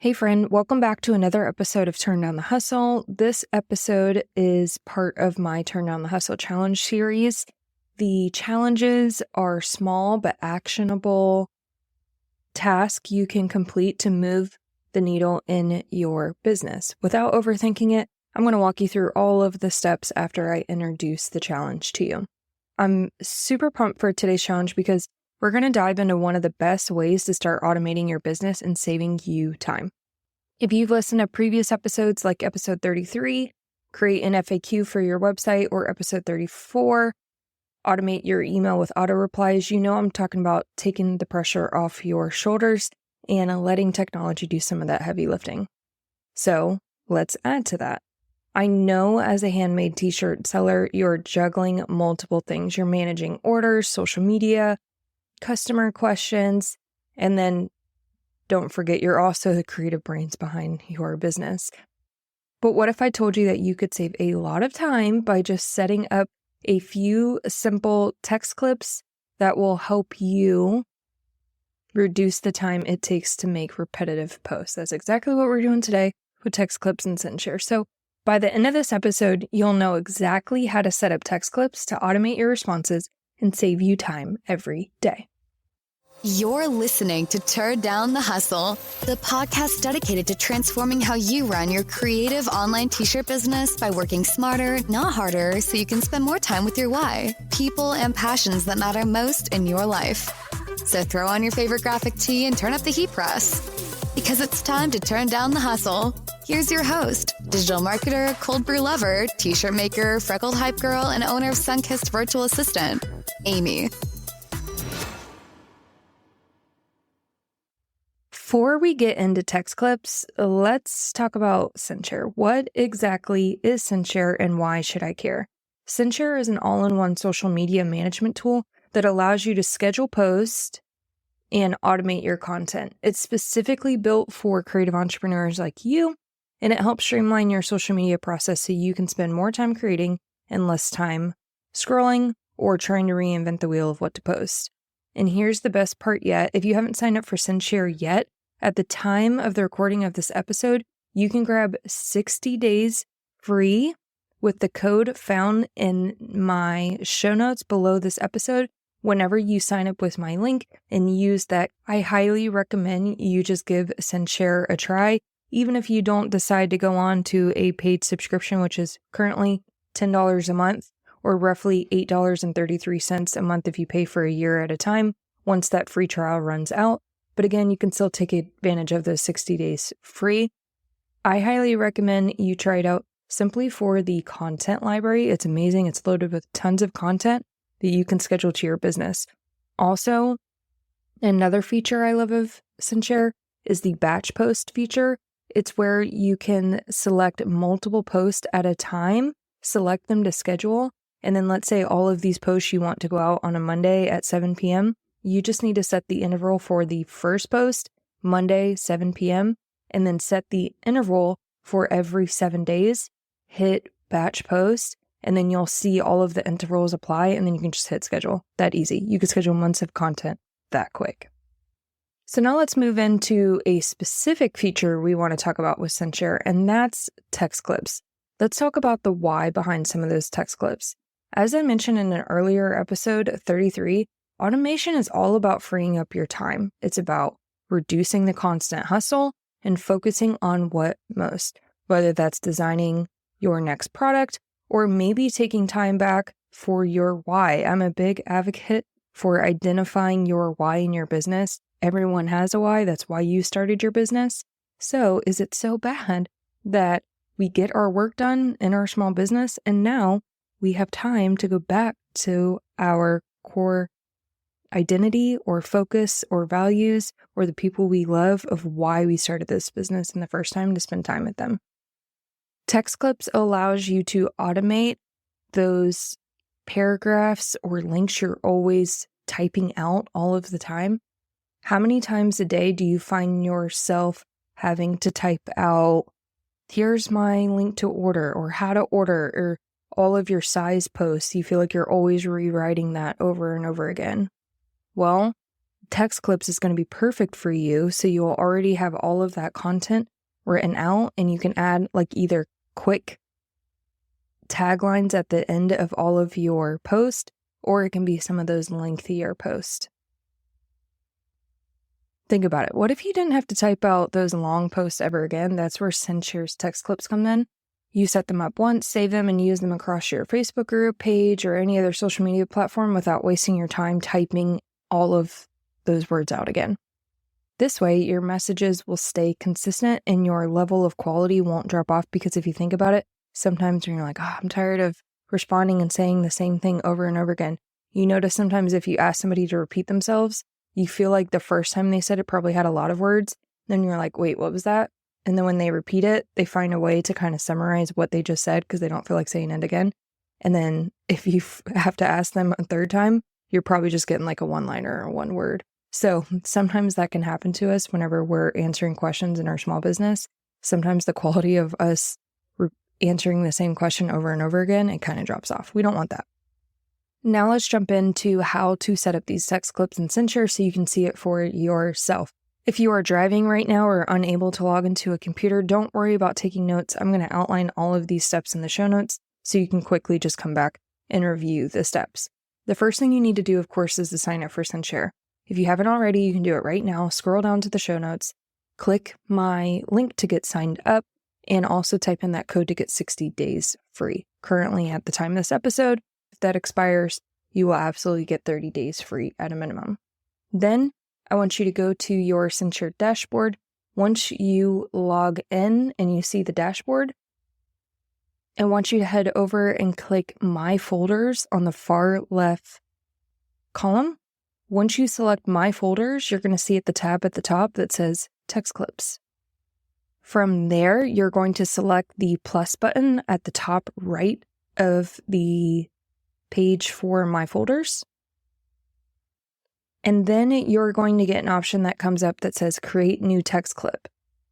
Hey friend, welcome back to another episode of Turn Down the Hustle. This episode is part of my Turn Down the Hustle challenge series. The challenges are small but actionable tasks you can complete to move the needle in your business. Without overthinking it, I'm going to walk you through all of the steps after I introduce the challenge to you. I'm super pumped for today's challenge because we're going to dive into one of the best ways to start automating your business and saving you time. If you've listened to previous episodes like episode 33, create an FAQ for your website, or episode 34, automate your email with auto replies, you know I'm talking about taking the pressure off your shoulders and letting technology do some of that heavy lifting. So let's add to that. I know as a handmade t-shirt seller, you're juggling multiple things. You're managing orders, social media, customer questions, and then don't forget you're also the creative brains behind your business. But what if I told you that you could save a lot of time by just setting up a few simple text clips that will help you reduce the time it takes to make repetitive posts? That's exactly what we're doing today with text clips and CinchShare. So by the end of this episode, you'll know exactly how to set up text clips to automate your responses and save you time every day. You're listening to Turn Down the Hustle, the podcast dedicated to transforming how you run your creative online t-shirt business by working smarter, not harder, so you can spend more time with your why, people, and passions that matter most in your life. So throw on your favorite graphic tee and turn up the heat press, because it's time to turn down the hustle. Here's your host, digital marketer, cold brew lover, t-shirt maker, freckled hype girl, and owner of Sunkissed Virtual Assistant, Amy. Before we get into text clips, let's talk about CinchShare. What exactly is CinchShare and why should I care? CinchShare is an all-in-one social media management tool that allows you to schedule posts and automate your content. It's specifically built for creative entrepreneurs like you, and it helps streamline your social media process so you can spend more time creating and less time scrolling or trying to reinvent the wheel of what to post. And here's the best part yet. If you haven't signed up for CinchShare yet, at the time of the recording of this episode, you can grab 60 days free with the code found in my show notes below this episode whenever you sign up with my link and use that. I highly recommend you just give CinchShare a try, even if you don't decide to go on to a paid subscription, which is currently $10 a month, or roughly $8.33 a month if you pay for a year at a time once that free trial runs out. But again, you can still take advantage of those 60 days free. I highly recommend you try it out simply for the content library. It's amazing. It's loaded with tons of content that you can schedule to your business. Also, another feature I love of CinchShare is the batch post feature. It's where you can select multiple posts at a time, select them to schedule, and then let's say all of these posts you want to go out on a Monday at 7 p.m. You just need to set the interval for the first post, Monday, 7 p.m., and then set the interval for every 7 days, hit batch post, and then you'll see all of the intervals apply, and then you can just hit schedule. That easy. You can schedule months of content that quick. So now let's move into a specific feature we want to talk about with CinchShare, and that's text clips. Let's talk about the why behind some of those text clips. As I mentioned in an earlier episode, 33, automation is all about freeing up your time. It's about reducing the constant hustle and focusing on what most, whether that's designing your next product or maybe taking time back for your why. I'm a big advocate for identifying your why in your business. Everyone has a why. That's why you started your business. So is it so bad that we get our work done in our small business and now we have time to go back to our core identity or focus or values or the people we love of why we started this business in the first time to spend time with them? Text clips allows you to automate those paragraphs or links you're always typing out all of the time. How many times a day do you find yourself having to type out, here's my link to order, or how to order, or all of your size posts? You feel like you're always rewriting that over and over again. Well, text clips is going to be perfect for you. So you'll already have all of that content written out, and you can add like either quick taglines at the end of all of your posts, or it can be some of those lengthier posts. Think about it. What if you didn't have to type out those long posts ever again? That's where CinchShare's text clips come in. You set them up once, save them, and use them across your Facebook group, page, or any other social media platform without wasting your time typing all of those words out again. This way, your messages will stay consistent and your level of quality won't drop off, because if you think about it, sometimes when you're like, I'm tired of responding and saying the same thing over and over again, you notice sometimes if you ask somebody to repeat themselves, you feel like the first time they said it probably had a lot of words. Then you're like, wait, what was that? And then when they repeat it, they find a way to kind of summarize what they just said because they don't feel like saying it again. And then if you have to ask them a third time, you're probably just getting like a one-liner or one word. So sometimes that can happen to us whenever we're answering questions in our small business. Sometimes the quality of us answering the same question over and over again, it kind of drops off. We don't want that. Now let's jump into how to set up these text clips in CinchShare so you can see it for yourself. If you are driving right now or unable to log into a computer, don't worry about taking notes. I'm going to outline all of these steps in the show notes so you can quickly just come back and review the steps. The first thing you need to do, of course, is to sign up for CinchShare. If you haven't already, you can do it right now. Scroll down to the show notes, click my link to get signed up, and also type in that code to get 60 days free. Currently, at the time of this episode, if that expires, you will absolutely get 30 days free at a minimum. Then I want you to go to your CinchShare dashboard. Once you log in and you see the dashboard, I want you to head over and click My Folders on the far left column. Once you select My Folders, you're going to see at the tab at the top that says Text Clips. From there, you're going to select the plus button at the top right of the page for My Folders. And then you're going to get an option that comes up that says Create New Text Clip.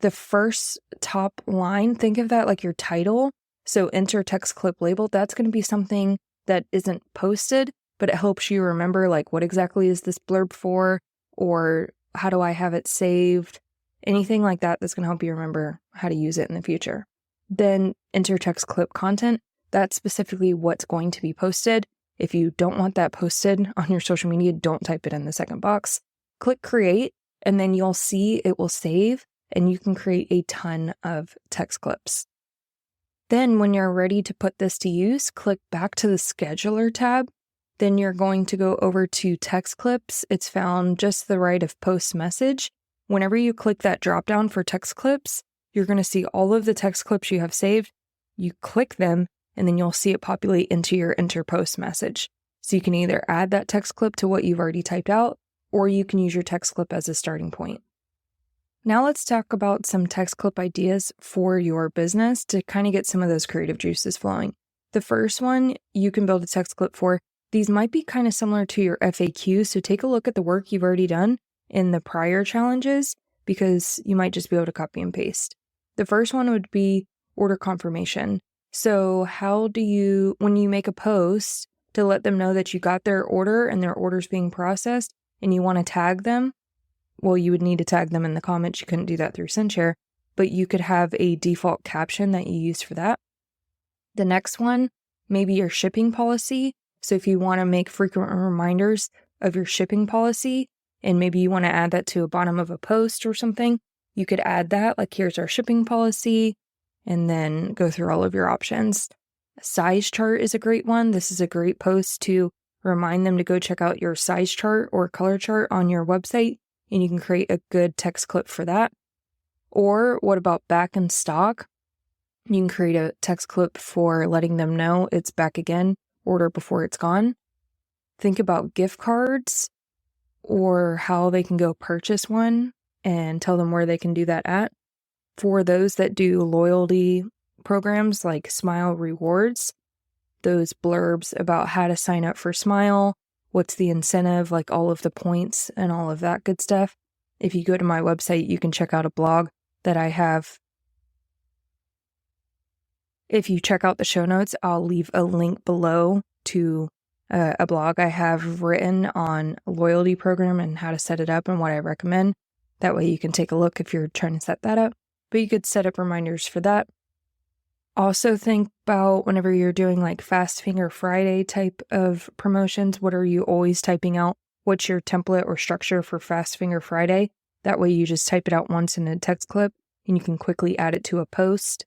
The first top line, think of that like your title. So enter text clip label. That's going to be something that isn't posted, but it helps you remember like what exactly is this blurb for, or how do I have it saved? Anything like that that's going to help you remember how to use it in the future. Then enter text clip content. That's specifically what's going to be posted. If you don't want that posted on your social media, don't type it in the second box. Click create, and then you'll see it will save, and you can create a ton of text clips. Then when you're ready to put this to use, click back to the scheduler tab. Then you're going to go over to text clips. It's found just to the right of post message. Whenever you click that drop down for text clips, you're going to see all of the text clips you have saved. You click them, and then you'll see it populate into your enter post message. So you can either add that text clip to what you've already typed out, or you can use your text clip as a starting point. Now let's talk about some text clip ideas for your business to kind of get some of those creative juices flowing. The first one you can build a text clip for. These might be kind of similar to your FAQ, so take a look at the work you've already done in the prior challenges, because you might just be able to copy and paste. The first one would be order confirmation. So how do you, when you make a post to let them know that you got their order and their order's being processed and you want to tag them, well, you would need to tag them in the comments. You couldn't do that through CinchShare, but you could have a default caption that you use for that. The next one, maybe your shipping policy. So if you want to make frequent reminders of your shipping policy, and maybe you want to add that to the bottom of a post or something, you could add that, like here's our shipping policy, and then go through all of your options. A size chart is a great one. This is a great post to remind them to go check out your size chart or color chart on your website, and you can create a good text clip for that. Or what about back in stock? You can create a text clip for letting them know it's back again, order before it's gone. Think about gift cards or how they can go purchase one and tell them where they can do that at. For those that do loyalty programs like Smile Rewards, those blurbs about how to sign up for Smile, what's the incentive, like all of the points and all of that good stuff. If you go to my website, you can check out a blog that I have. If you check out the show notes, I'll leave a link below to a blog I have written on a loyalty program and how to set it up and what I recommend. That way you can take a look if you're trying to set that up. But you could set up reminders for that. Also think about whenever you're doing like Fast Finger Friday type of promotions, what are you always typing out? What's your template or structure for Fast Finger Friday? That way you just type it out once in a text clip and you can quickly add it to a post.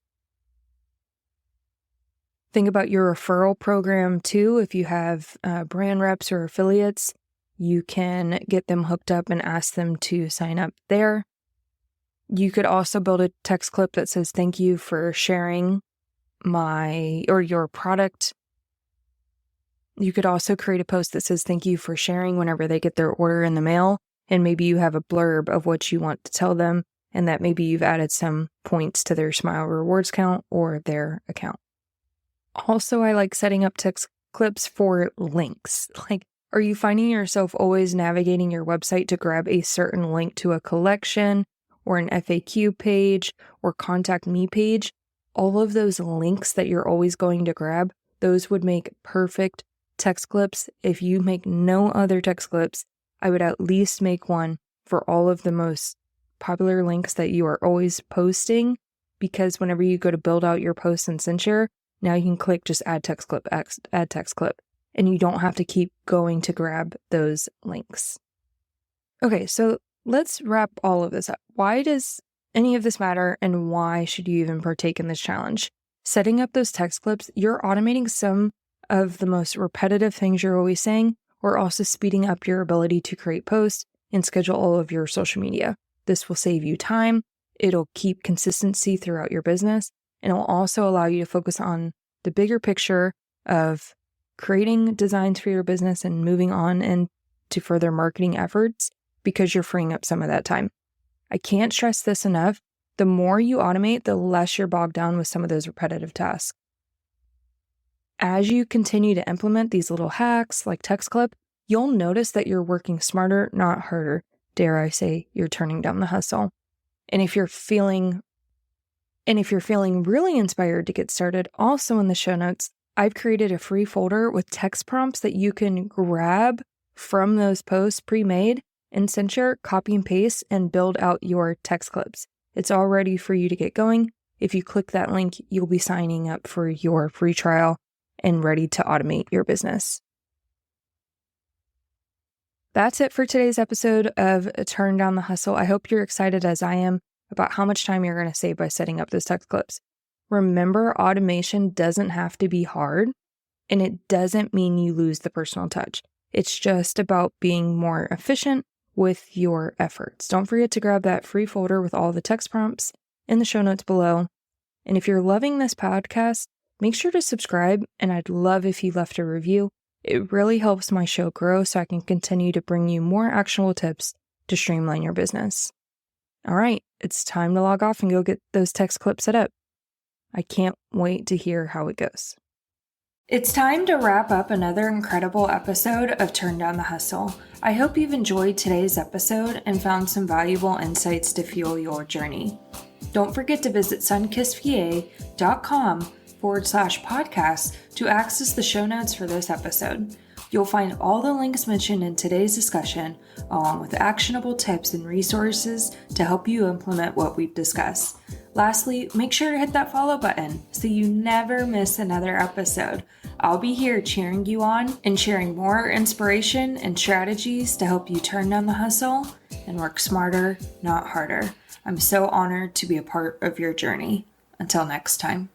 Think about your referral program too. If you have brand reps or affiliates, you can get them hooked up and ask them to sign up there. You could also build a text clip that says, thank you for sharing your product. You could also create a post that says, thank you for sharing whenever they get their order in the mail. And maybe you have a blurb of what you want to tell them and that maybe you've added some points to their Smile Rewards count or their account. Also, I like setting up text clips for links. Like, are you finding yourself always navigating your website to grab a certain link to a collection or an FAQ page or contact me page? All of those links that you're always going to grab, those would make perfect text clips. If you make no other text clips, I would at least make one for all of the most popular links that you are always posting, because whenever you go to build out your posts in CinchShare, now you can click just add text clip, and you don't have to keep going to grab those links. Okay, so let's wrap all of this up. Why does any of this matter, and why should you even partake in this challenge? Setting up those text clips, you're automating some of the most repetitive things you're always saying, or also speeding up your ability to create posts and schedule all of your social media. This will save you time, it'll keep consistency throughout your business, and it will also allow you to focus on the bigger picture of creating designs for your business and moving on into further marketing efforts, because you're freeing up some of that time. I can't stress this enough. The more you automate, the less you're bogged down with some of those repetitive tasks. As you continue to implement these little hacks like text clip, you'll notice that you're working smarter, not harder. Dare I say, you're turning down the hustle. And if you're feeling really inspired to get started, also in the show notes, I've created a free folder with text prompts that you can grab from those posts pre-made in CinchShare, copy and paste, and build out your text clips. It's all ready for you to get going. If you click that link, you'll be signing up for your free trial and ready to automate your business. That's it for today's episode of Turn Down the Hustle. I hope you're excited as I am about how much time you're going to save by setting up those text clips. Remember, automation doesn't have to be hard, and it doesn't mean you lose the personal touch. It's just about being more efficient with your efforts. Don't forget to grab that free folder with all the text prompts in the show notes below. And if you're loving this podcast, make sure to subscribe, and I'd love if you left a review. It really helps my show grow so I can continue to bring you more actionable tips to streamline your business. All right, it's time to log off and go get those text clips set up. I can't wait to hear how it goes. It's time to wrap up another incredible episode of Turn Down the Hustle. I hope you've enjoyed today's episode and found some valuable insights to fuel your journey. Don't forget to visit sunkissva.com/podcast to access the show notes for this episode. You'll find all the links mentioned in today's discussion, along with actionable tips and resources to help you implement what we've discussed. Lastly, make sure to hit that follow button so you never miss another episode. I'll be here cheering you on and sharing more inspiration and strategies to help you turn down the hustle and work smarter, not harder. I'm so honored to be a part of your journey. Until next time.